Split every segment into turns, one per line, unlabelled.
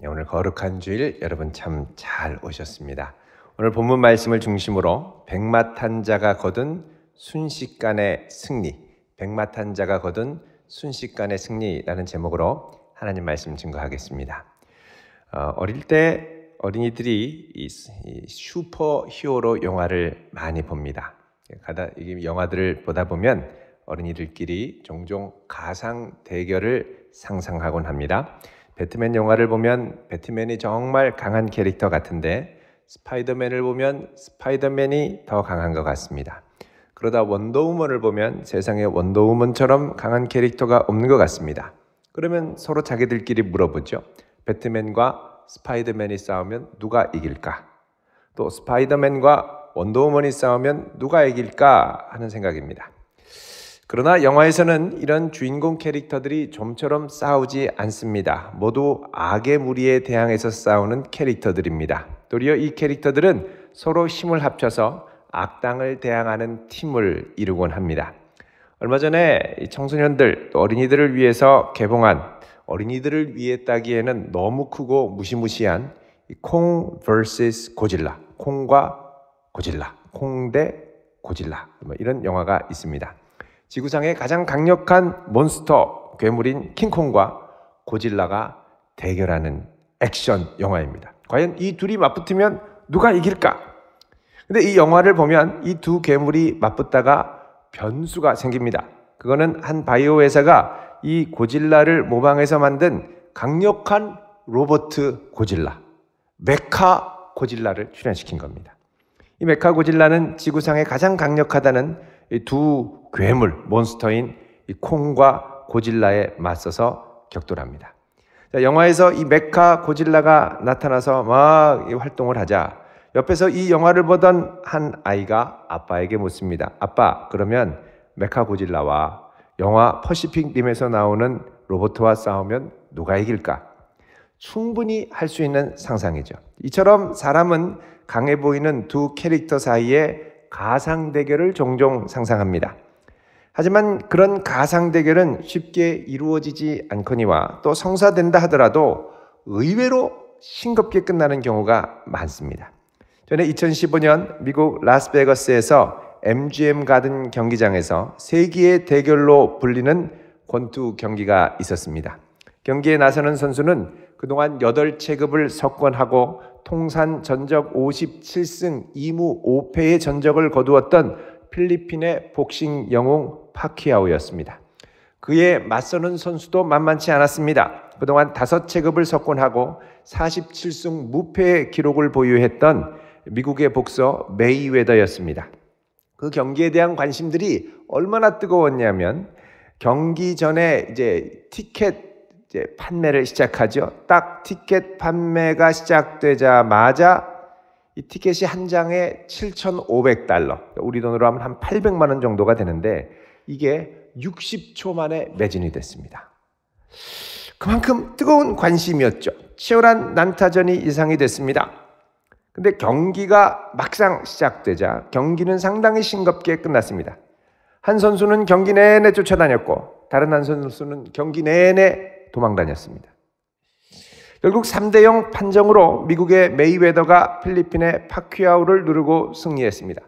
오늘 거룩한 주일 여러분 참 잘 오셨습니다. 오늘 본문 말씀을 중심으로 백마탄 자가 거둔 순식간의 승리, 백마탄 자가 거둔 순식간의 승리라는 제목으로 하나님 말씀 증거하겠습니다. 어릴 때 어린이들이 이 슈퍼 히어로 영화를 많이 봅니다. 이 영화들을 보다 보면 어린이들끼리 종종 가상 대결을 상상하곤 합니다. 배트맨 영화를 보면 배트맨이 정말 강한 캐릭터 같은데 스파이더맨을 보면 스파이더맨이 더 강한 것 같습니다. 그러다 원더우먼을 보면 세상에 원더우먼처럼 강한 캐릭터가 없는 것 같습니다. 그러면 서로 자기들끼리 물어보죠. 배트맨과 스파이더맨이 싸우면 누가 이길까? 또 스파이더맨과 원더우먼이 싸우면 누가 이길까 하는 생각입니다. 그러나 영화에서는 이런 주인공 캐릭터들이 좀처럼 싸우지 않습니다. 모두 악의 무리에 대항해서 싸우는 캐릭터들입니다. 도리어 이 캐릭터들은 서로 힘을 합쳐서 악당을 대항하는 팀을 이루곤 합니다. 얼마 전에 청소년들, 어린이들을 위해서 개봉한 어린이들을 위했다기에는 너무 크고 무시무시한 콩 vs 고질라, 콩과 고질라, 콩 대 고질라 이런 영화가 있습니다. 지구상의 가장 강력한 몬스터 괴물인 킹콩과 고질라가 대결하는 액션 영화입니다. 과연 이 둘이 맞붙으면 누가 이길까? 근데 이 영화를 보면 이 두 괴물이 맞붙다가 변수가 생깁니다. 그거는 한 바이오 회사가 이 고질라를 모방해서 만든 강력한 로봇 고질라, 메카 고질라를 출현시킨 겁니다. 이 메카 고질라는 지구상에 가장 강력하다는 이 두 괴물, 몬스터인 이 콩과 고질라에 맞서서 격돌합니다. 자, 영화에서 이 메카 고질라가 나타나서 막 활동을 하자 옆에서 이 영화를 보던 한 아이가 아빠에게 묻습니다. 아빠, 그러면 메카 고질라와 영화 퍼시픽 림에서 나오는 로봇과 싸우면 누가 이길까? 충분히 할 수 있는 상상이죠. 이처럼 사람은 강해 보이는 두 캐릭터 사이에 가상 대결을 종종 상상합니다. 하지만 그런 가상 대결은 쉽게 이루어지지 않거니와 또 성사된다 하더라도 의외로 싱겁게 끝나는 경우가 많습니다. 전에 2015년 미국 라스베가스에서 MGM 가든 경기장에서 세기의 대결로 불리는 권투 경기가 있었습니다. 경기에 나서는 선수는 그동안 8체급을 석권하고 통산 전적 57승 2무 5패의 전적을 거두었던 필리핀의 복싱 영웅 파키아오였습니다. 그에 맞서는 선수도 만만치 않았습니다. 그동안 5체급을 석권하고 47승 무패의 기록을 보유했던 미국의 복서 메이웨더였습니다. 그 경기에 대한 관심들이 얼마나 뜨거웠냐면 경기 전에 티켓 판매를 시작하죠. 딱 티켓 판매가 시작되자마자 이 티켓이 한 장에 $7,500, 우리 돈으로 하면 한 800만 원 정도가 되는데 이게 60초 만에 매진이 됐습니다. 그만큼 뜨거운 관심이었죠. 치열한 난타전이 예상이 됐습니다. 근데 경기가 막상 시작되자 경기는 상당히 싱겁게 끝났습니다. 한 선수는 경기 내내 쫓아다녔고 다른 한 선수는 경기 내내 도망다녔습니다. 결국 3대0 판정으로 미국의 메이웨더가 필리핀의 파퀴아오를 누르고 승리했습니다.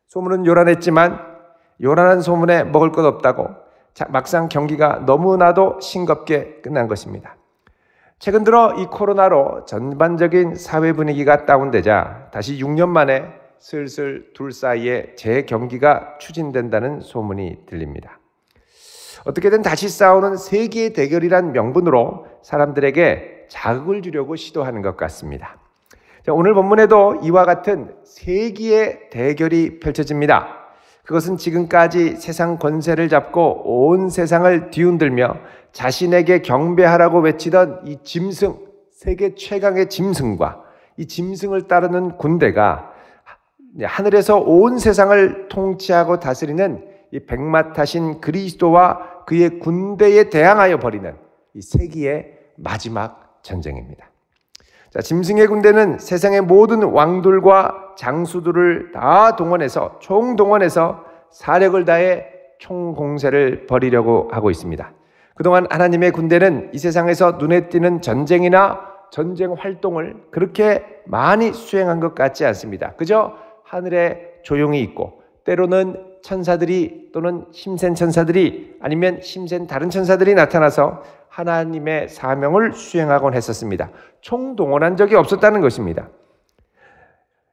소문은 요란했지만 요란한 소문에 먹을 것 없다고 막상 경기가 너무나도 싱겁게 끝난 것입니다. 최근 들어 이 코로나로 전반적인 사회 분위기가 다운되자 다시 6년 만에 슬슬 둘 사이에 재경기가 추진된다는 소문이 들립니다. 어떻게든 다시 싸우는 세계의 대결이란 명분으로 사람들에게 자극을 주려고 시도하는 것 같습니다. 오늘 본문에도 이와 같은 세계의 대결이 펼쳐집니다. 그것은 지금까지 세상 권세를 잡고 온 세상을 뒤흔들며 자신에게 경배하라고 외치던 이 짐승, 세계 최강의 짐승과 이 짐승을 따르는 군대가 하늘에서 온 세상을 통치하고 다스리는 이 백마타신 그리스도와 그의 군대에 대항하여 벌이는 이 세기의 마지막 전쟁입니다. 자, 짐승의 군대는 세상의 모든 왕들과 장수들을 다 동원해서 총동원해서 사력을 다해 총공세를 벌이려고 하고 있습니다. 그동안 하나님의 군대는 이 세상에서 눈에 띄는 전쟁이나 전쟁 활동을 그렇게 많이 수행한 것 같지 않습니다. 그저 하늘에 조용히 있고 때로는 천사들이 또는 힘센 천사들이 아니면 힘센 다른 천사들이 나타나서 하나님의 사명을 수행하곤 했었습니다. 총동원한 적이 없었다는 것입니다.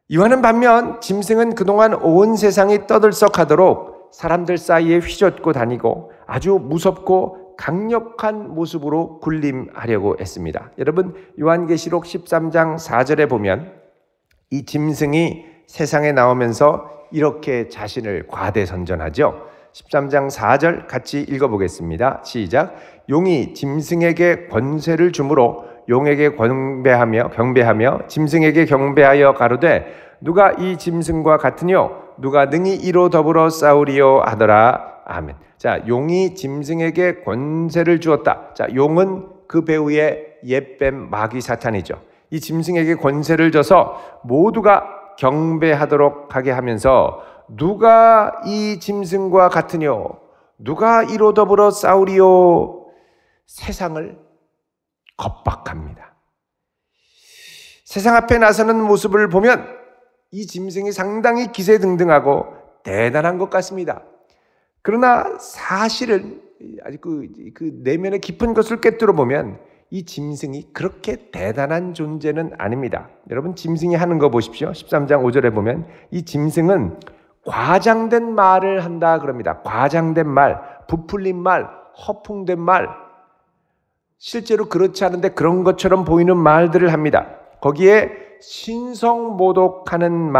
이와는 반면 짐승은 그동안 온 세상이 떠들썩하도록 사람들 사이에 휘젓고 다니고 아주 무섭고 강력한 모습으로 군림하려고 했습니다. 여러분, 요한계시록 13장 4절에 보면 이 짐승이 세상에 나오면서 이렇게 자신을 과대선전하죠. 13장 4절 같이 읽어보겠습니다. 시작. 용이 짐승에게 권세를 주므로 용에게 경배하며 짐승에게 경배하여 가로되 누가 이 짐승과 같으뇨 누가 능히 이로 더불어 싸우리요 하더라. 아멘. 자, 용이 짐승에게 권세를 주었다. 자, 용은 그 배후의 옛뱀 마귀 사탄이죠. 이 짐승에게 권세를 줘서 모두가 경배하도록 하게 하면서 누가 이 짐승과 같으뇨 누가 이로 더불어 싸우리요 세상을 겁박합니다. 세상 앞에 나서는 모습을 보면 이 짐승이 상당히 기세등등하고 대단한 것 같습니다. 그러나 사실은 아주 그 내면의 깊은 것을 꿰뚫어 보면 이 짐승이 그렇게 대단한 존재는 아닙니다. 여러분, 짐승이 하는 거 보십시오. 13장 5절에 보면 이 짐승은 과장된 말을 한다 그럽니다. 과장된 말, 부풀린 말, 허풍된 말, 실제로 그렇지 않은데 그런 것처럼 보이는 말들을 합니다. 거기에 신성모독하는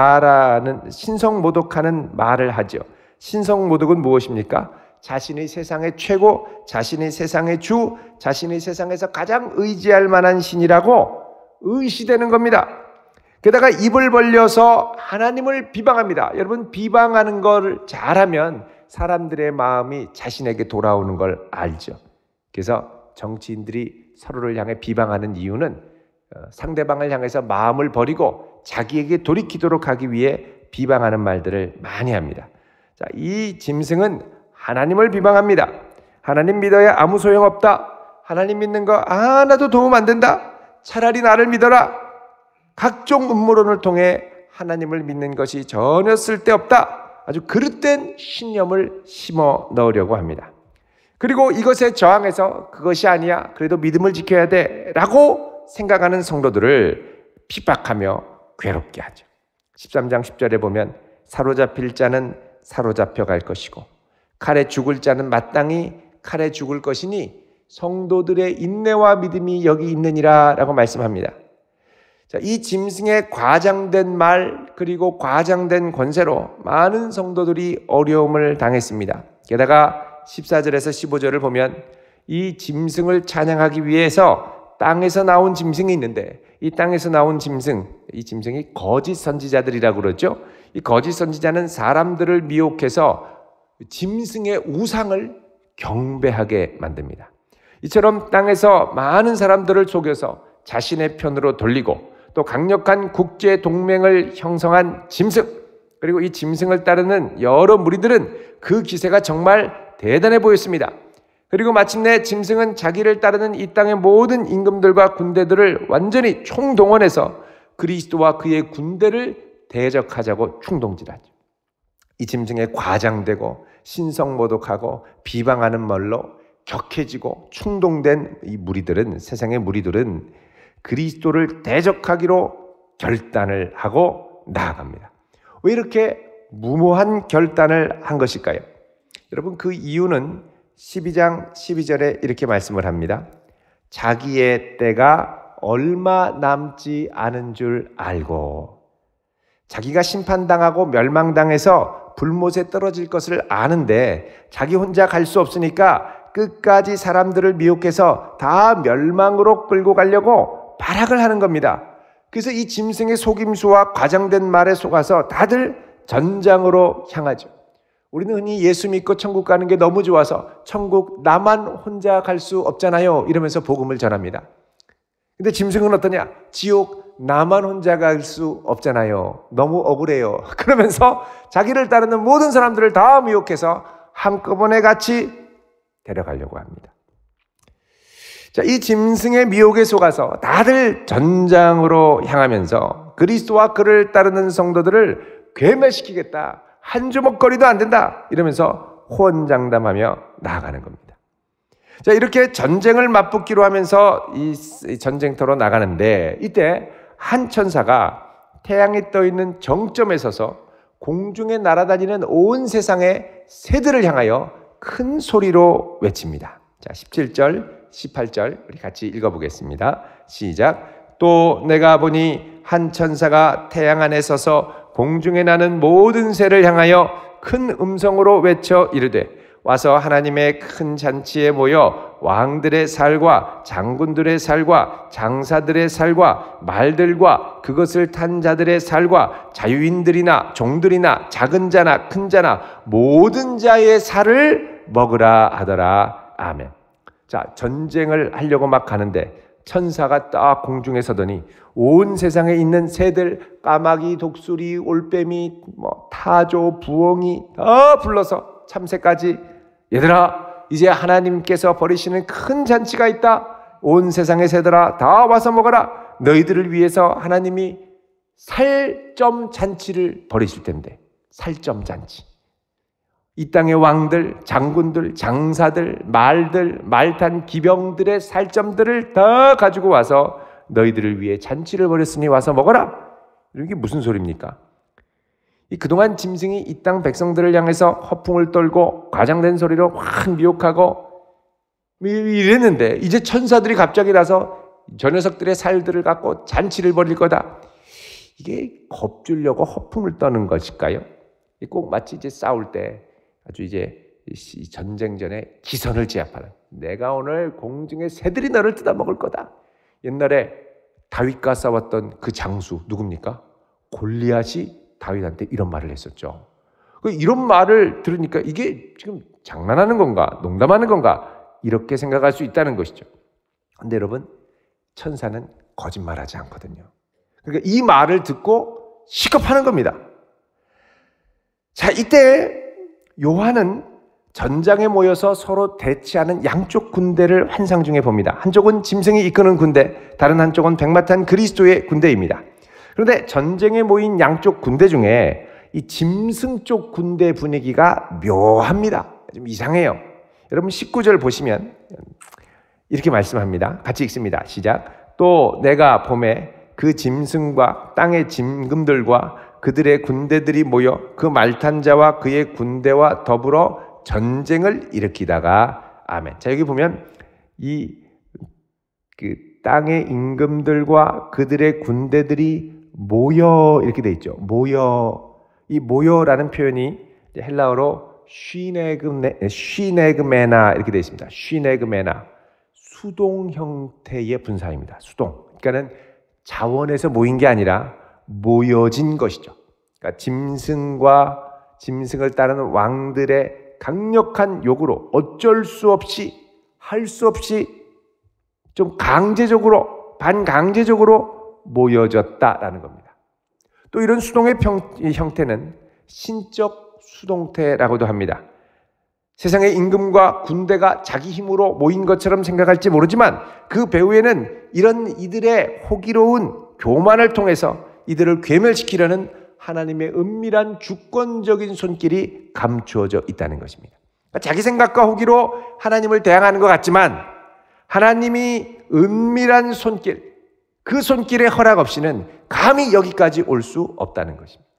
말을 하죠. 신성모독은 무엇입니까? 자신의 세상의 최고, 자신의 세상의 주, 자신의 세상에서 가장 의지할 만한 신이라고 의시되는 겁니다. 게다가 입을 벌려서 하나님을 비방합니다. 여러분, 비방하는 걸 잘하면 사람들의 마음이 자신에게 돌아오는 걸 알죠. 그래서 정치인들이 서로를 향해 비방하는 이유는 상대방을 향해서 마음을 버리고 자기에게 돌이키도록 하기 위해 비방하는 말들을 많이 합니다. 자, 이 짐승은 하나님을 비방합니다. 하나님 믿어야 아무 소용없다. 하나님 믿는 거 하나도 도움 안 된다. 차라리 나를 믿어라. 각종 음모론을 통해 하나님을 믿는 것이 전혀 쓸데없다. 아주 그릇된 신념을 심어 넣으려고 합니다. 그리고 이것에 저항해서 그것이 아니야, 그래도 믿음을 지켜야 돼 라고 생각하는 성도들을 핍박하며 괴롭게 하죠. 13장 10절에 보면 사로잡힐 자는 사로잡혀 갈 것이고 칼에 죽을 자는 마땅히 칼에 죽을 것이니 성도들의 인내와 믿음이 여기 있느니라 라고 말씀합니다. 자, 이 짐승의 과장된 말 그리고 과장된 권세로 많은 성도들이 어려움을 당했습니다. 게다가 14절에서 15절을 보면 이 짐승을 찬양하기 위해서 땅에서 나온 짐승이 있는데 이 땅에서 나온 짐승, 이 짐승이 거짓 선지자들이라고 그러죠. 이 거짓 선지자는 사람들을 미혹해서 짐승의 우상을 경배하게 만듭니다. 이처럼 땅에서 많은 사람들을 속여서 자신의 편으로 돌리고 또 강력한 국제 동맹을 형성한 짐승, 그리고 이 짐승을 따르는 여러 무리들은 그 기세가 정말 대단해 보였습니다. 그리고 마침내 짐승은 자기를 따르는 이 땅의 모든 임금들과 군대들을 완전히 총동원해서 그리스도와 그의 군대를 대적하자고 충동질하죠. 이 짐승에 과장되고 신성모독하고 비방하는 말로 격해지고 충동된 이 무리들은, 세상의 무리들은 그리스도를 대적하기로 결단을 하고 나아갑니다. 왜 이렇게 무모한 결단을 한 것일까요? 여러분, 그 이유는 12장 12절에 이렇게 말씀을 합니다. 자기의 때가 얼마 남지 않은 줄 알고, 자기가 심판당하고 멸망당해서 불못에 떨어질 것을 아는데 자기 혼자 갈 수 없으니까 끝까지 사람들을 미혹해서 다 멸망으로 끌고 가려고 발악을 하는 겁니다. 그래서 이 짐승의 속임수와 과장된 말에 속아서 다들 전장으로 향하죠. 우리는 흔히 예수 믿고 천국 가는 게 너무 좋아서 천국 나만 혼자 갈 수 없잖아요 이러면서 복음을 전합니다. 근데 짐승은 어떠냐? 지옥 나만 혼자 갈 수 없잖아요. 너무 억울해요. 그러면서 자기를 따르는 모든 사람들을 다 미혹해서 한꺼번에 같이 데려가려고 합니다. 자, 이 짐승의 미혹에 속아서 다들 전장으로 향하면서 그리스도와 그를 따르는 성도들을 괴멸시키겠다. 한 주먹거리도 안 된다. 이러면서 호언장담하며 나아가는 겁니다. 자, 이렇게 전쟁을 맞붙기로 하면서 이 전쟁터로 나가는데 이때 한 천사가 태양이 떠 있는 정점에 서서 공중에 날아다니는 온 세상의 새들을 향하여 큰 소리로 외칩니다. 자, 17절, 18절 우리 같이 읽어보겠습니다. 시작. 또 내가 보니 한 천사가 태양 안에 서서 공중에 나는 모든 새를 향하여 큰 음성으로 외쳐 이르되 와서 하나님의 큰 잔치에 모여 왕들의 살과 장군들의 살과 장사들의 살과 말들과 그것을 탄 자들의 살과 자유인들이나 종들이나 작은 자나 큰 자나 모든 자의 살을 먹으라 하더라. 아멘. 자, 전쟁을 하려고 막 가는데 천사가 딱 공중에 서더니 온 세상에 있는 새들, 까마귀, 독수리, 올빼미, 타조, 부엉이 다 불러서 참새까지 얘들아, 이제 하나님께서 벌이시는 큰 잔치가 있다. 온 세상의 새들아 다 와서 먹어라. 너희들을 위해서 하나님이 살점 잔치를 벌이실 텐데, 살점 잔치. 이 땅의 왕들, 장군들, 장사들, 말들, 말탄 기병들의 살점들을 다 가지고 와서 너희들을 위해 잔치를 벌였으니 와서 먹어라. 이게 무슨 소리입니까? 그동안 짐승이 이 땅 백성들을 향해서 허풍을 떨고 과장된 소리로 확 미혹하고 이랬는데 이제 천사들이 갑자기 나서 저 녀석들의 살들을 갖고 잔치를 벌일 거다. 이게 겁주려고 허풍을 떠는 것일까요? 꼭 마치 이제 싸울 때 아주 이제 전쟁 전에 기선을 제압하는, 내가 오늘 공중에 새들이 너를 뜯어먹을 거다. 옛날에 다윗과 싸웠던 그 장수 누굽니까? 골리앗이 다윗한테 이런 말을 했었죠. 이런 말을 들으니까 이게 지금 장난하는 건가 농담하는 건가 이렇게 생각할 수 있다는 것이죠. 그런데 여러분, 천사는 거짓말하지 않거든요. 그러니까 이 말을 듣고 시겁하는 겁니다. 자, 이때 요한은 전장에 모여서 서로 대치하는 양쪽 군대를 환상 중에 봅니다. 한쪽은 짐승이 이끄는 군대, 다른 한쪽은 백마탄 그리스도의 군대입니다. 그런데 전쟁에 모인 양쪽 군대 중에 이 짐승 쪽 군대 분위기가 묘합니다. 좀 이상해요. 여러분 19절 보시면 이렇게 말씀합니다. 같이 읽습니다. 시작. 또 내가 봄에 그 짐승과 땅의 짐승들과 그들의 군대들이 모여 그 말탄 자와 그의 군대와 더불어 전쟁을 일으키다가 아멘. 자, 여기 보면 그 땅의 임금들과 그들의 군대들이 모여 이렇게 돼 있죠. 모여. 이 모여라는 표현이 헬라어로 쉬네그메나 이렇게 되어 있습니다. 쉬네그메나. 수동 형태의 분사입니다. 수동. 그러니까는 자원에서 모인 게 아니라 모여진 것이죠. 그러니까 짐승을 따르는 왕들의 강력한 요구로 어쩔 수 없이 할 수 없이 좀 강제적으로 반강제적으로 모여졌다라는 겁니다. 또 이런 수동의 형태는 신적 수동태라고도 합니다. 세상의 임금과 군대가 자기 힘으로 모인 것처럼 생각할지 모르지만 그 배후에는 이런 이들의 호기로운 교만을 통해서 이들을 괴멸시키려는 하나님의 은밀한 주권적인 손길이 감추어져 있다는 것입니다. 자기 생각과 호기로 하나님을 대항하는 것 같지만 하나님이 은밀한 손길, 그 손길의 허락 없이는 감히 여기까지 올 수 없다는 것입니다.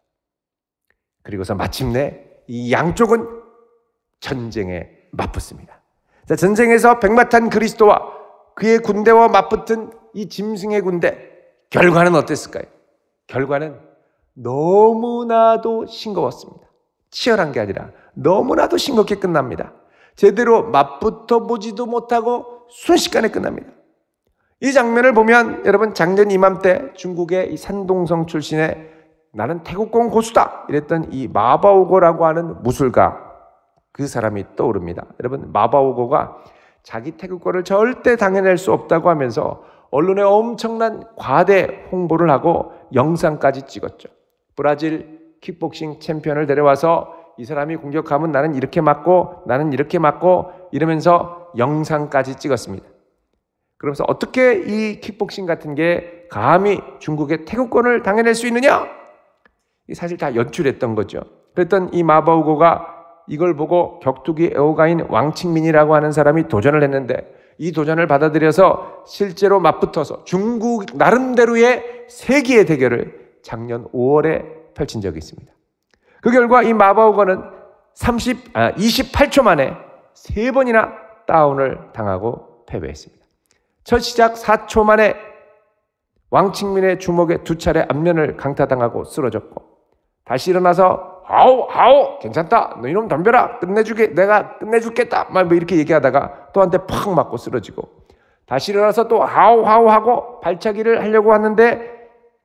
그리고서 마침내 이 양쪽은 전쟁에 맞붙습니다. 자, 전쟁에서 백마탄 그리스도와 그의 군대와 맞붙은 이 짐승의 군대, 결과는 어땠을까요? 결과는 너무나도 싱거웠습니다. 치열한 게 아니라 너무나도 싱겁게 끝납니다. 제대로 맞붙어 보지도 못하고 순식간에 끝납니다. 이 장면을 보면 여러분, 작년 이맘때 중국의 이 산동성 출신의 나는 태국공 고수다 이랬던 이 마바오고라고 하는 무술가, 그 사람이 떠오릅니다. 여러분, 마바오고가 자기 태국어를 절대 당해낼 수 없다고 하면서 언론에 엄청난 과대 홍보를 하고 영상까지 찍었죠. 브라질 킥복싱 챔피언을 데려와서 이 사람이 공격하면 나는 이렇게 맞고 나는 이렇게 맞고 이러면서 영상까지 찍었습니다. 그러면서 어떻게 이 킥복싱 같은 게 감히 중국의 태국권을 당해낼 수 있느냐? 사실 다 연출했던 거죠. 그랬던 이 마바오고가 이걸 보고 격투기 애호가인 왕칭민이라고 하는 사람이 도전을 했는데 이 도전을 받아들여서 실제로 맞붙어서 중국 나름대로의 세기의 대결을 작년 5월에 펼친 적이 있습니다. 그 결과 이 마바오고는 28초 만에 3번이나 다운을 당하고 패배했습니다. 첫 시작 4초 만에 왕칭민의 주먹에 2차례 앞면을 강타당하고 쓰러졌고 다시 일어나서 아우 괜찮다 너 이놈 덤벼라 내가 끝내주겠다 막 이렇게 얘기하다가 또 한 대 팍 맞고 쓰러지고 다시 일어나서 또 아우 하고 발차기를 하려고 하는데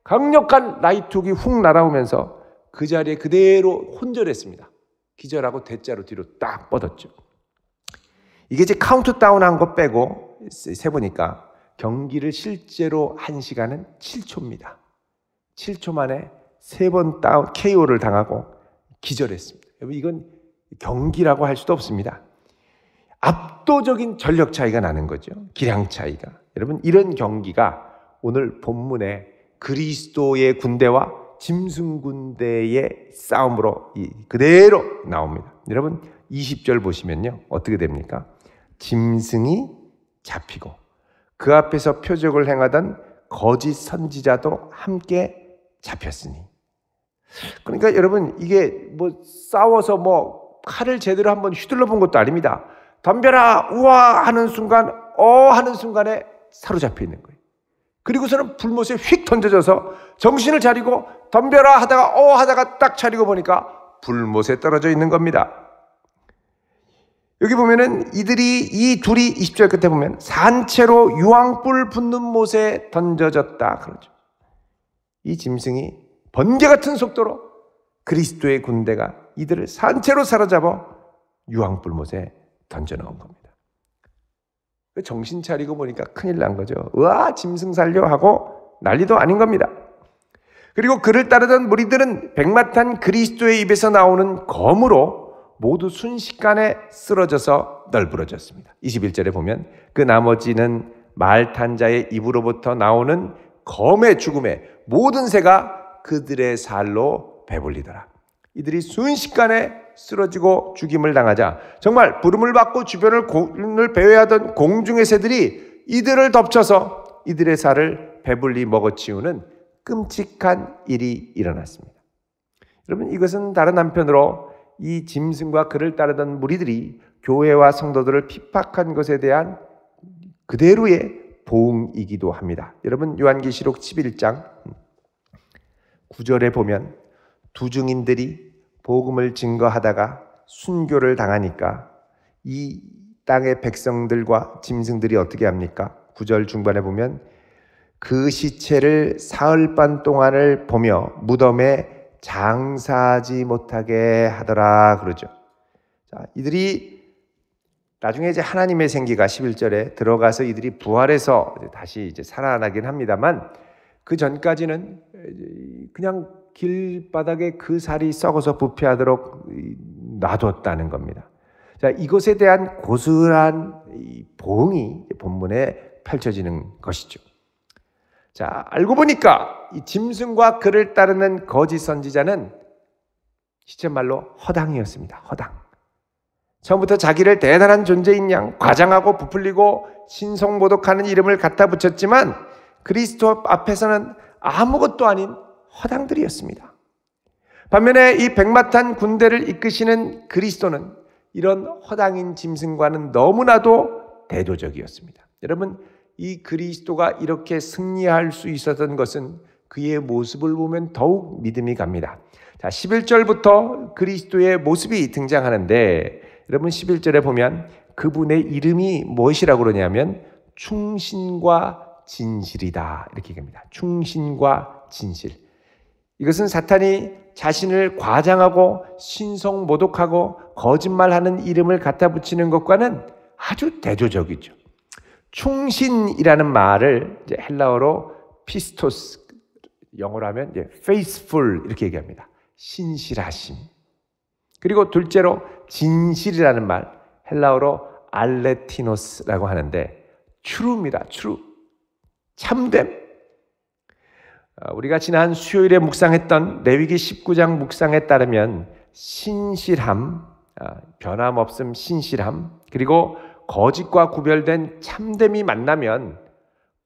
강력한 라이트훅이 훅 날아오면서 그 자리에 그대로 혼절했습니다. 기절하고 대자로 뒤로 딱 뻗었죠. 이게 이제 카운트다운한 거 빼고 세보니까 경기를 실제로 한 시간은 7초입니다. 7초 만에 3번 다운 KO를 당하고 기절했습니다. 여러분 이건 경기라고 할 수도 없습니다. 압도적인 전력 차이가 나는 거죠. 기량 차이가. 여러분 이런 경기가 오늘 본문에 그리스도의 군대와 짐승 군대의 싸움으로 그대로 나옵니다. 여러분 20절 보시면요. 어떻게 됩니까? 짐승이 잡히고 그 앞에서 표적을 행하던 거짓 선지자도 함께 잡혔으니. 그러니까 여러분 이게 뭐 싸워서 뭐 칼을 제대로 한번 휘둘러 본 것도 아닙니다. 덤벼라 우와 하는 순간 하는 순간에 사로잡혀 있는 거예요. 그리고서는 불못에 휙 던져져서 정신을 차리고 덤벼라 하다가 딱 차리고 보니까 불못에 떨어져 있는 겁니다. 여기 보면은 이 둘이 20절 끝에 보면 산채로 유황불 붙는 못에 던져졌다 그러죠. 이 짐승이 번개 같은 속도로 그리스도의 군대가 이들을 산채로 사로잡아 유황불 못에 던져놓은 겁니다. 정신 차리고 보니까 큰일 난 거죠. 으아 짐승 살려 하고 난리도 아닌 겁니다. 그리고 그를 따르던 무리들은 백마탄 그리스도의 입에서 나오는 검으로 모두 순식간에 쓰러져서 널브러졌습니다. 21절에 보면 그 나머지는 말 탄 자의 입으로부터 나오는 검의 죽음에 모든 새가 그들의 살로 배불리더라. 이들이 순식간에 쓰러지고 죽임을 당하자 정말 부름을 받고 주변을 배회하던 공중의 새들이 이들을 덮쳐서 이들의 살을 배불리 먹어치우는 끔찍한 일이 일어났습니다. 여러분 이것은 다른 한편으로 이 짐승과 그를 따르던 무리들이 교회와 성도들을 핍박한 것에 대한 그대로의 보응이기도 합니다. 여러분 요한계시록 11장 9절에 보면 두 증인들이 복음을 증거하다가 순교를 당하니까 이 땅의 백성들과 짐승들이 어떻게 합니까? 9절 중반에 보면 그 시체를 사흘 반 동안을 보며 무덤에 장사하지 못하게 하더라 그러죠. 자, 이들이 나중에 이제 하나님의 생기가 11절에 들어가서 이들이 부활해서 다시 이제 살아나긴 합니다만 그 전까지는 그냥 길바닥에 그 살이 썩어서 부패하도록 놔뒀다는 겁니다. 자, 이것에 대한 고스란한 보응이 본문에 펼쳐지는 것이죠. 자, 알고 보니까 이 짐승과 그를 따르는 거짓 선지자는 시쳇말로 허당이었습니다. 허당. 처음부터 자기를 대단한 존재인 양 과장하고 부풀리고 신성모독하는 이름을 갖다 붙였지만 그리스도 앞에서는 아무것도 아닌 허당들이었습니다. 반면에 이 백마탄 군대를 이끄시는 그리스도는 이런 허당인 짐승과는 너무나도 대조적이었습니다. 여러분 이 그리스도가 이렇게 승리할 수 있었던 것은 그의 모습을 보면 더욱 믿음이 갑니다. 자, 11절부터 그리스도의 모습이 등장하는데 여러분 11절에 보면 그분의 이름이 무엇이라고 그러냐면 충신과 진실이다 이렇게 얘기합니다. 충신과 진실. 이것은 사탄이 자신을 과장하고 신성모독하고 거짓말하는 이름을 갖다 붙이는 것과는 아주 대조적이죠. 충신이라는 말을 이제 헬라어로 피스토스, 영어로 하면 이제 faithful 이렇게 얘기합니다. 신실하심. 그리고 둘째로 진실이라는 말, 헬라어로 알레티노스라고 하는데 true입니다. true. 참됨. 우리가 지난 수요일에 묵상했던 레위기 19장 묵상에 따르면 신실함, 변함없음 신실함, 그리고 거짓과 구별된 참됨이 만나면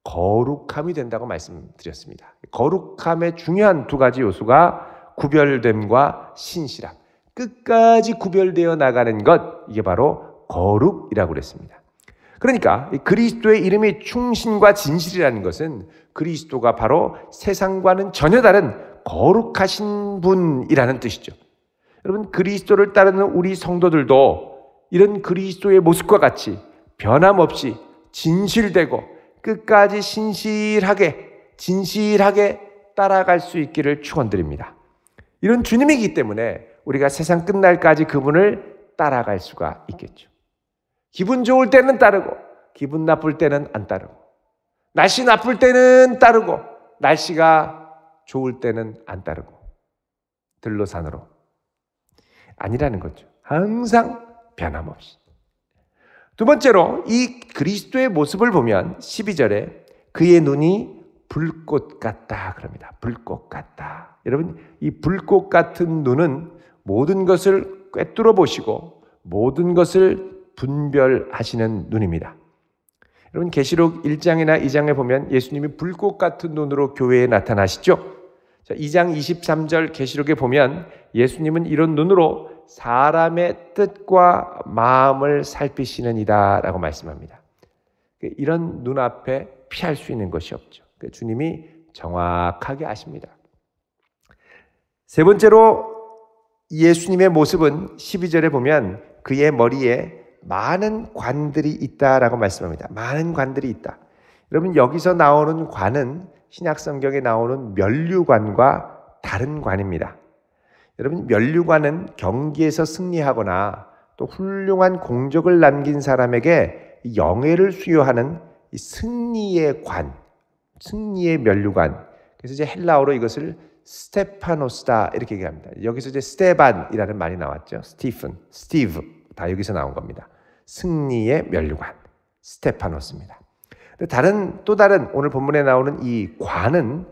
거룩함이 된다고 말씀드렸습니다. 거룩함의 중요한 두 가지 요소가 구별됨과 신실함. 끝까지 구별되어 나가는 것, 이게 바로 거룩이라고 그랬습니다. 그러니까 그리스도의 이름이 충신과 진실이라는 것은 그리스도가 바로 세상과는 전혀 다른 거룩하신 분이라는 뜻이죠. 여러분, 그리스도를 따르는 우리 성도들도 이런 그리스도의 모습과 같이 변함없이 진실되고 끝까지 진실하게 따라갈 수 있기를 축원드립니다. 이런 주님이기 때문에 우리가 세상 끝날까지 그분을 따라갈 수가 있겠죠. 기분 좋을 때는 따르고 기분 나쁠 때는 안 따르고, 날씨 나쁠 때는 따르고 날씨가 좋을 때는 안 따르고, 들로 산으로 아니라는 거죠. 항상 변함없이. 두 번째로 이 그리스도의 모습을 보면 12절에 그의 눈이 불꽃 같다 그럽니다. 불꽃 같다. 여러분, 이 불꽃 같은 눈은 모든 것을 꿰뚫어 보시고 모든 것을 분별하시는 눈입니다. 여러분, 계시록 1장이나 2장에 보면 예수님이 불꽃 같은 눈으로 교회에 나타나시죠. 2장 23절 계시록에 보면 예수님은 이런 눈으로 사람의 뜻과 마음을 살피시는 이다 라고 말씀합니다. 이런 눈앞에 피할 수 있는 것이 없죠. 주님이 정확하게 아십니다. 세 번째로 예수님의 모습은 12절에 보면 그의 머리에 많은 관들이 있다라고 말씀합니다. 많은 관들이 있다. 여러분, 여기서 나오는 관은 신약 성경에 나오는 면류관과 다른 관입니다. 여러분, 면류관은 경기에서 승리하거나 또 훌륭한 공적을 남긴 사람에게 영예를 수여하는 승리의 관, 승리의 면류관. 그래서 이제 헬라어로 이것을 스테파노스다 이렇게 얘기합니다. 여기서 이제 스테반이라는 말이 나왔죠. 스티브 다 여기서 나온 겁니다. 승리의 면류관, 스테파노스입니다. 또 다른 오늘 본문에 나오는 이 관은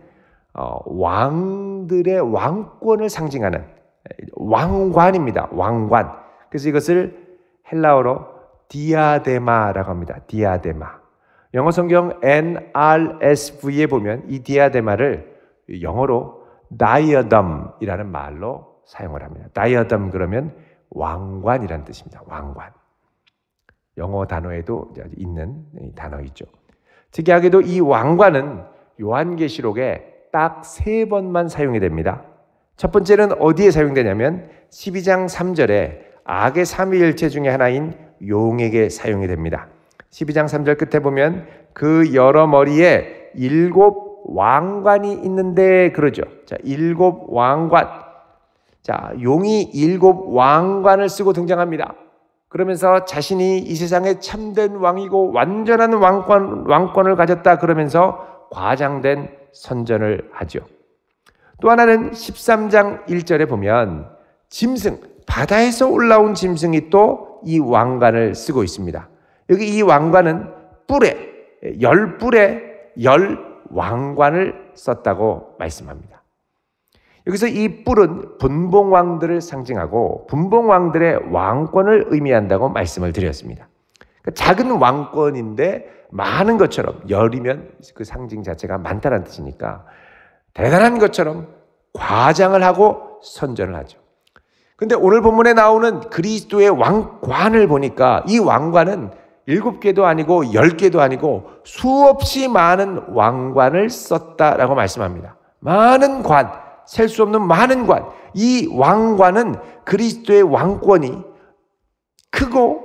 왕들의 왕권을 상징하는 왕관입니다. 왕관. 그래서 이것을 헬라어로 디아데마라고 합니다. 디아데마. 영어 성경 NRSV에 보면 이 디아데마를 영어로 다이어덤이라는 말로 사용을 합니다. 다이어덤 그러면 왕관이라는 뜻입니다. 왕관. 영어 단어에도 있는 단어이죠. 특이하게도 이 왕관은 요한계시록에 딱 3번만 사용이 됩니다. 첫 번째는 어디에 사용되냐면 12장 3절에 악의 삼위일체 중에 하나인 용에게 사용이 됩니다. 12장 3절 끝에 보면 그 여러 머리에 7 왕관이 있는데 그러죠. 자, 7 왕관. 자, 용이 7 왕관을 쓰고 등장합니다. 그러면서 자신이 이 세상의 참된 왕이고 완전한 왕권을 가졌다 그러면서 과장된 선전을 하죠. 또 하나는 13장 1절에 보면 짐승, 바다에서 올라온 짐승이 또 이 왕관을 쓰고 있습니다. 여기 이 왕관은 열 뿔에 열 왕관을 썼다고 말씀합니다. 여기서 이 뿔은 분봉왕들을 상징하고 분봉왕들의 왕권을 의미한다고 말씀을 드렸습니다. 그러니까 작은 왕권인데 많은 것처럼, 열이면 그 상징 자체가 많다는 뜻이니까 대단한 것처럼 과장을 하고 선전을 하죠. 근데 오늘 본문에 나오는 그리스도의 왕관을 보니까 이 왕관은 7개도 아니고 10개도 아니고 수없이 많은 왕관을 썼다라고 말씀합니다. 많은 관, 셀 수 없는 많은 관. 이 왕관은 그리스도의 왕권이 크고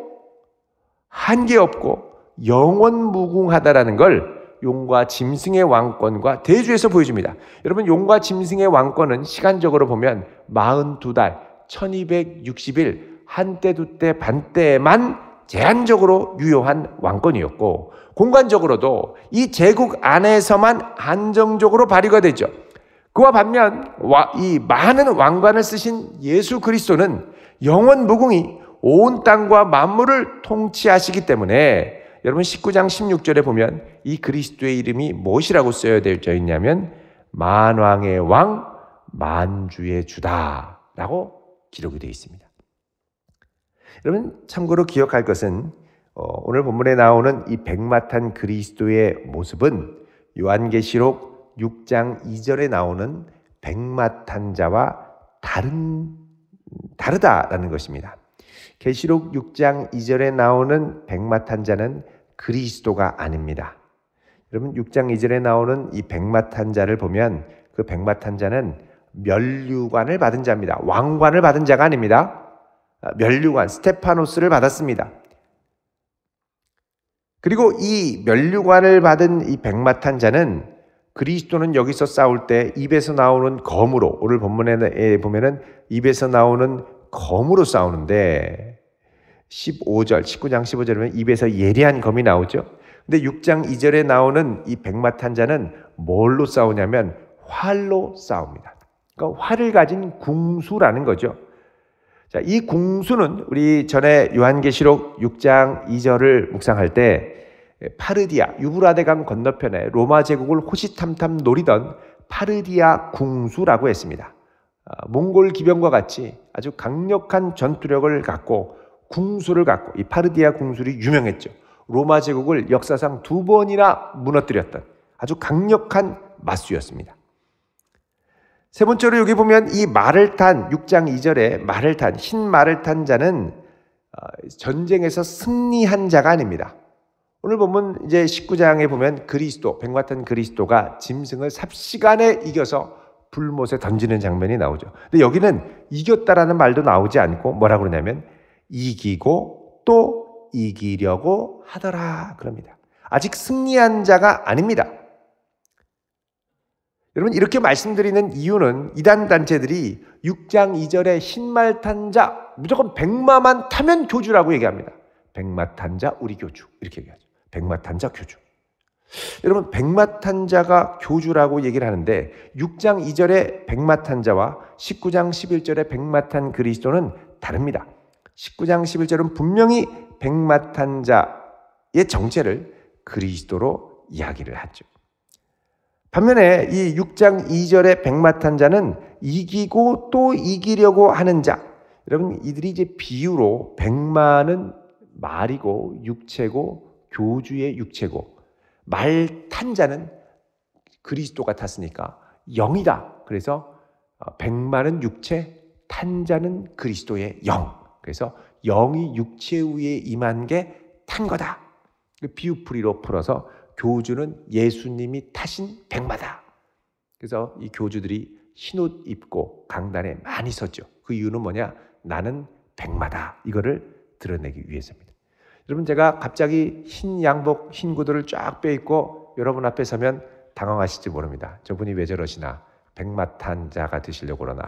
한계없고 영원무궁하다라는 걸 용과 짐승의 왕권과 대주에서 보여줍니다. 여러분, 용과 짐승의 왕권은 시간적으로 보면 42달, 1260일, 한때 두때 반때만 제한적으로 유효한 왕권이었고, 공간적으로도 이 제국 안에서만 한정적으로 발휘가 되죠. 그와 반면 이 많은 왕관을 쓰신 예수 그리스도는 영원무궁히 온 땅과 만물을 통치하시기 때문에 여러분 19장 16절에 보면 이 그리스도의 이름이 무엇이라고 쓰여져 있냐면 만왕의 왕 만주의 주다라고 기록이 되어 있습니다. 여러분 참고로 기억할 것은 오늘 본문에 나오는 이 백마탄 그리스도의 모습은 요한계시록 6장 2절에 나오는 백마탄 자와 다르다라는 것입니다. 계시록 6장 2절에 나오는 백마탄 자는 그리스도가 아닙니다. 여러분 6장 2절에 나오는 이 백마탄 자를 보면 그 백마탄 자는 면류관을 받은 자입니다. 왕관을 받은 자가 아닙니다. 면류관, 스테파노스를 받았습니다. 그리고 이 면류관을 받은 이 백마탄 자는 그리스도는 여기서 싸울 때 입에서 나오는 검으로, 오늘 본문에 보면은 입에서 나오는 검으로 싸우는데 19장 15절에 보면 입에서 예리한 검이 나오죠. 근데 6장 2절에 나오는 이 백마탄 자는 뭘로 싸우냐면 활로 싸웁니다. 그러니까 활을 가진 궁수라는 거죠. 자, 이 궁수는 우리 전에 요한계시록 6장 2절을 묵상할 때 파르디아, 유브라데강 건너편에 로마 제국을 호시탐탐 노리던 파르디아 궁수라고 했습니다. 몽골 기병과 같이 아주 강력한 전투력을 갖고 궁수를 갖고 이 파르디아 궁술이 유명했죠. 로마 제국을 역사상 2번이나 무너뜨렸던 아주 강력한 맞수였습니다. 세 번째로 여기 보면 이 말을 탄 6장 2절에 말을 탄 흰 말을 탄 자는 전쟁에서 승리한 자가 아닙니다. 오늘 보면 이제 19장에 보면 그리스도, 백마탄 그리스도가 짐승을 삽시간에 이겨서 불못에 던지는 장면이 나오죠. 근데 여기는 이겼다라는 말도 나오지 않고 뭐라고 그러냐면 이기고 또 이기려고 하더라 그럽니다. 아직 승리한 자가 아닙니다. 여러분 이렇게 말씀드리는 이유는 이단 단체들이 6장 2절에 흰말 탄 자 무조건 백마만 타면 교주라고 얘기합니다. 백마 탄 자 우리 교주 이렇게 얘기하죠. 백마 탄 자 교주. 여러분 백마 탄 자가 교주라고 얘기를 하는데 6장 2절에 백마 탄 자와 19장 11절에 백마 탄 그리스도는 다릅니다. 19장 11절은 분명히 백마 탄 자의 정체를 그리스도로 이야기를 하죠. 반면에 이 6장 2절의 백마 탄 자는 이기고 또 이기려고 하는 자. 여러분 이들이 이제 비유로 백마는 말이고 육체고 교주의 육체고 말 탄 자는 그리스도가 탔으니까 영이다. 그래서 백마는 육체, 탄 자는 그리스도의 영. 그래서 영이 육체 위에 임한 게 탄 거다. 비유풀이로 풀어서 교주는 예수님이 타신 백마다. 그래서 이 교주들이 흰옷 입고 강단에 많이 섰죠. 그 이유는 뭐냐? 나는 백마다. 이거를 드러내기 위해서입니다. 여러분 제가 갑자기 흰 양복, 흰 구두를 쫙 빼입고 여러분 앞에 서면 당황하실지 모릅니다. 저분이 왜 저러시나? 백마 탄 자가 되시려고 그러나?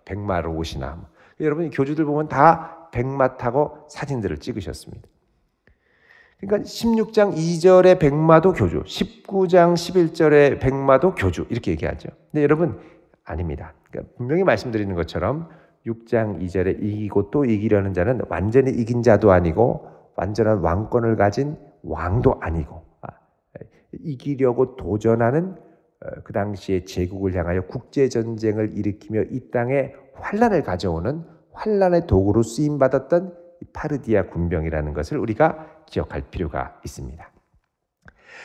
백마로 오시나? 여러분 교주들 보면 다 백마 타고 사진들을 찍으셨습니다. 그러니까 16장 2절의 백마도 교주, 19장 11절의 백마도 교주 이렇게 얘기하죠. 근데 여러분 아닙니다. 그러니까 분명히 말씀드리는 것처럼 6장 2절에 이기고 또 이기려는 자는 완전히 이긴 자도 아니고 완전한 왕권을 가진 왕도 아니고 이기려고 도전하는 그 당시에 제국을 향하여 국제전쟁을 일으키며 이 땅에 환란을 가져오는 환란의 도구로 쓰임받았던 파르디아 군병이라는 것을 우리가 기억할 필요가 있습니다.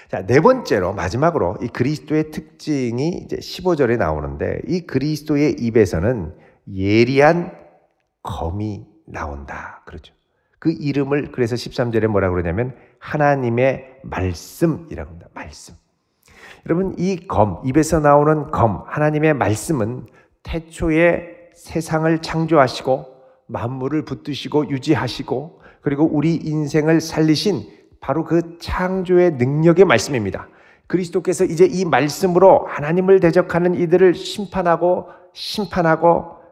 자, 네 번째로 마지막으로 이 그리스도의 특징이 이제 15절에 나오는데 이 그리스도의 입에서는 예리한 검이 나온다. 그렇죠. 그 이름을 그래서 13절에 뭐라고 그러냐면 하나님의 말씀이라고 합니다. 말씀. 여러분 이 검, 입에서 나오는 검, 하나님의 말씀은 태초에 세상을 창조하시고 만물을 붙드시고 유지하시고 그리고 우리 인생을 살리신 바로 그 창조의 능력의 말씀입니다. 그리스도께서 이제 이 말씀으로 하나님을 대적하는 이들을 심판하고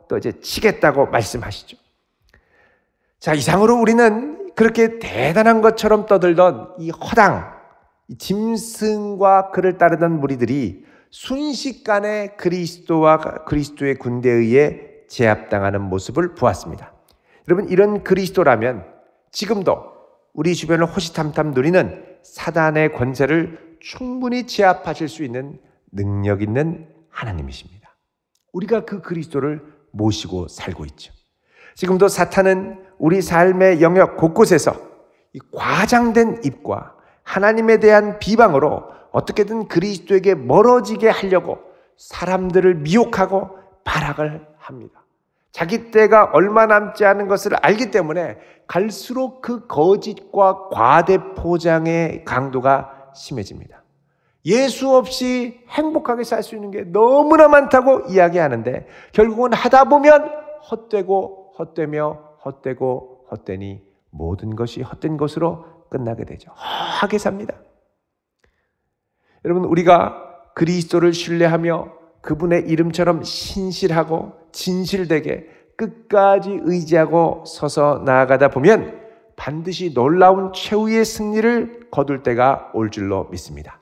또 이제 치겠다고 말씀하시죠. 자, 이상으로 우리는 그렇게 대단한 것처럼 떠들던 이 허당, 이 짐승과 그를 따르던 무리들이 순식간에 그리스도와 그리스도의 군대에 의해 제압당하는 모습을 보았습니다. 여러분 이런 그리스도라면 지금도 우리 주변을 호시탐탐 누리는 사단의 권세를 충분히 제압하실 수 있는 능력 있는 하나님이십니다. 우리가 그 그리스도를 모시고 살고 있죠. 지금도 사탄은 우리 삶의 영역 곳곳에서 이 과장된 입과 하나님에 대한 비방으로 어떻게든 그리스도에게 멀어지게 하려고 사람들을 미혹하고 발악을 합니다. 자기 때가 얼마 남지 않은 것을 알기 때문에 갈수록 그 거짓과 과대 포장의 강도가 심해집니다. 예수 없이 행복하게 살 수 있는 게 너무나 많다고 이야기하는데 결국은 하다 보면 헛되고 헛되며 헛되고 헛되니 모든 것이 헛된 것으로 끝나게 되죠. 허하게 삽니다. 여러분, 우리가 그리스도를 신뢰하며 그분의 이름처럼 신실하고 진실되게 끝까지 의지하고 서서 나아가다 보면 반드시 놀라운 최후의 승리를 거둘 때가 올 줄로 믿습니다.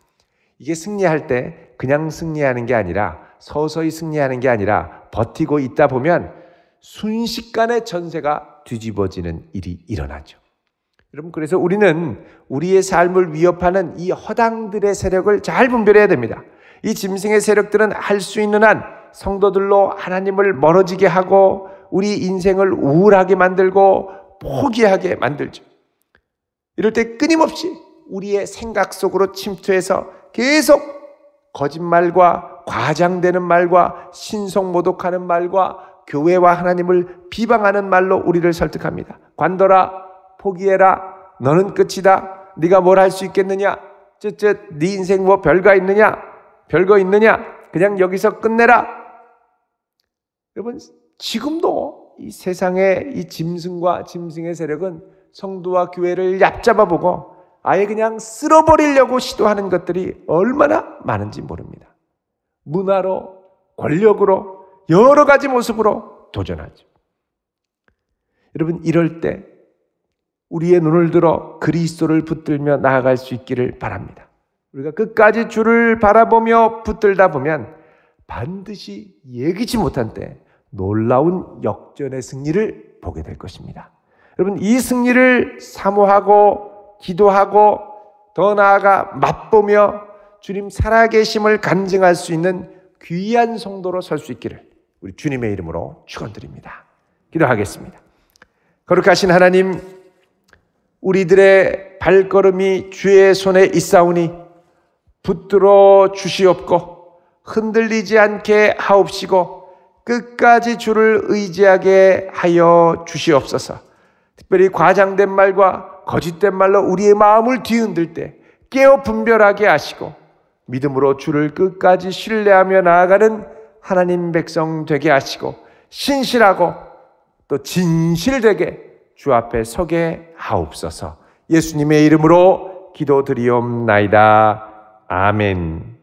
이게 승리할 때 그냥 승리하는 게 아니라 서서히 승리하는 게 아니라 버티고 있다 보면 순식간에 전세가 뒤집어지는 일이 일어나죠. 여러분, 그래서 우리는 우리의 삶을 위협하는 이 허당들의 세력을 잘 분별해야 됩니다. 이 짐승의 세력들은 할 수 있는 한 성도들로 하나님을 멀어지게 하고 우리 인생을 우울하게 만들고 포기하게 만들죠. 이럴 때 끊임없이 우리의 생각 속으로 침투해서 계속 거짓말과 과장되는 말과 신성모독하는 말과 교회와 하나님을 비방하는 말로 우리를 설득합니다. 관둬라, 포기해라, 너는 끝이다, 네가 뭘 할 수 있겠느냐, 쯧쯧, 네 인생 뭐 별거 있느냐, 그냥 여기서 끝내라. 여러분, 지금도 이 세상의 이 짐승과 짐승의 세력은 성도와 교회를 얕잡아보고 아예 그냥 쓸어버리려고 시도하는 것들이 얼마나 많은지 모릅니다. 문화로, 권력으로, 여러 가지 모습으로 도전하죠. 여러분, 이럴 때 우리의 눈을 들어 그리스도를 붙들며 나아갈 수 있기를 바랍니다. 우리가 끝까지 주를 바라보며 붙들다 보면 반드시 예기치 못한 때 놀라운 역전의 승리를 보게 될 것입니다. 여러분, 이 승리를 사모하고 기도하고 더 나아가 맛보며 주님 살아계심을 간증할 수 있는 귀한 성도로 설 수 있기를 우리 주님의 이름으로 축원드립니다. 기도하겠습니다. 거룩하신 하나님, 우리들의 발걸음이 주의 손에 있사오니 붙들어 주시옵고 흔들리지 않게 하옵시고 끝까지 주를 의지하게 하여 주시옵소서. 특별히 과장된 말과 거짓된 말로 우리의 마음을 뒤흔들 때 깨어 분별하게 하시고 믿음으로 주를 끝까지 신뢰하며 나아가는 하나님 백성 되게 하시고 신실하고 또 진실되게 주 앞에 서게 하옵소서. 예수님의 이름으로 기도드리옵나이다. 아멘.